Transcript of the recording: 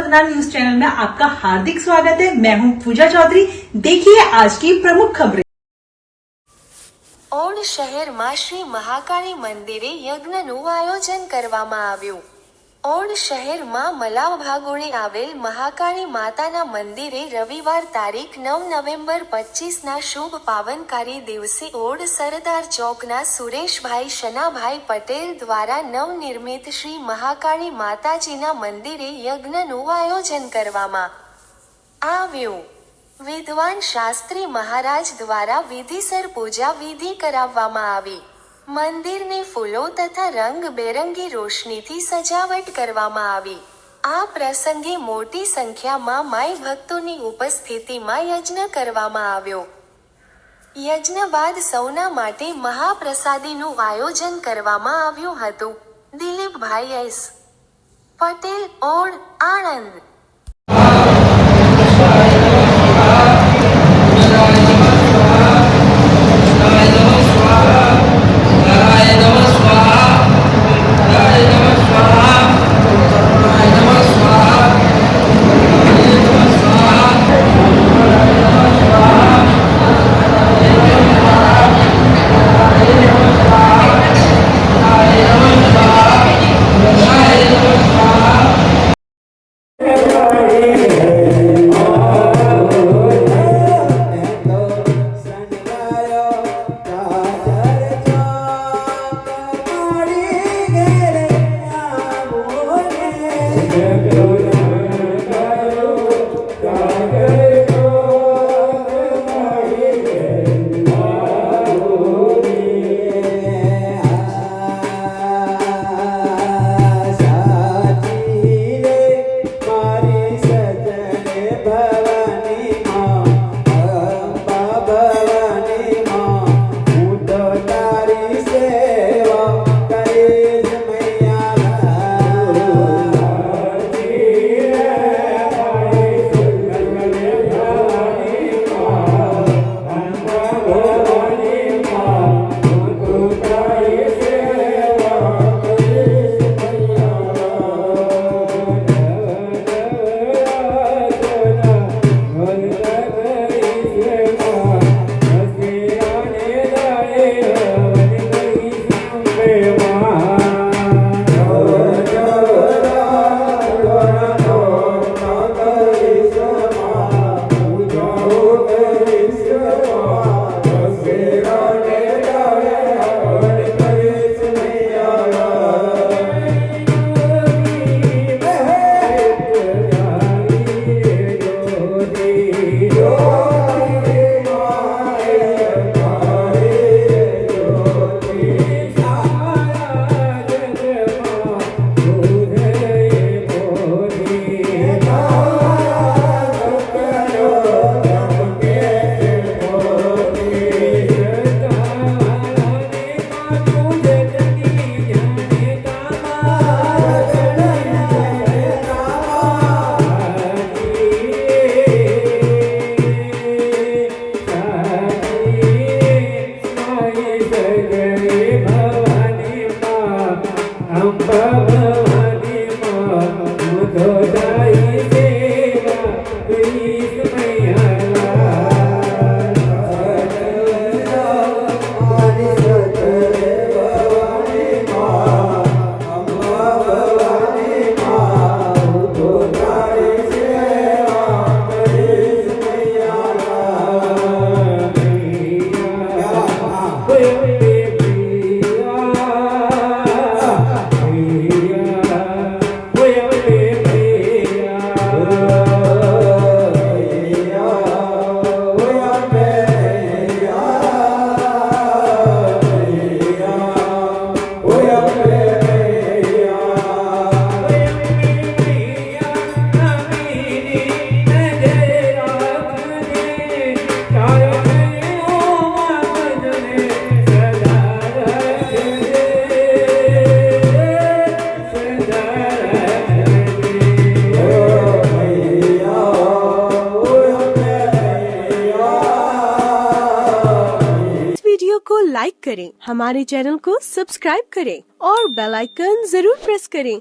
Satnam news channel में आपका हार्दिक स्वागत है। मैं हूं पूजा चौधरी। देखिए आज की प्रमुख खबरें। ઓડ શહેરમાં શ્રી મહાકાળી મંદિરે યજ્ઞનું આયોજન કરવામાં આવ્યું। ઓડ શહેરમાં મલાવ ભાગોળે આવેલ મહાકાળી માતાના મંદિરે રવિવાર તારીખ 9 નવેમ્બર 25ના શુભ પાવનકારી દિવસે ઓડ સરદાર ચોકના સુરેશભાઈ શનાભાઈ પટેલ દ્વારા નવનિર્મિત શ્રી મહાકાળી માતાજીના મંદિરે યજ્ઞનું આયોજન કરવામાં આવ્યું। વિદ્વાન શાસ્ત્રી મહારાજ દ્વારા વિધિસર પૂજા વિધિ કરાવવામાં આવી। મંદિરને ફૂલો તથા રંગબેરંગી રોશનીથી સજાવટ કરવામાં આવી। આ પ્રસંગે મોટી સંખ્યામાં માઈ ભક્તોની ઉપસ્થિતિમાં યજ્ઞ કરવામાં આવ્યો। યજ્ઞ બાદ સૌના માટે મહાપ્રસાદીનું આયોજન કરવામાં આવ્યું હતું। દિલીપભાઈ એસ પટેલ, ઓડ, આણંદ। को लाइक करें, हमारे चैनल को सब्सक्राइब करें और बेल आइकन जरूर प्रेस करें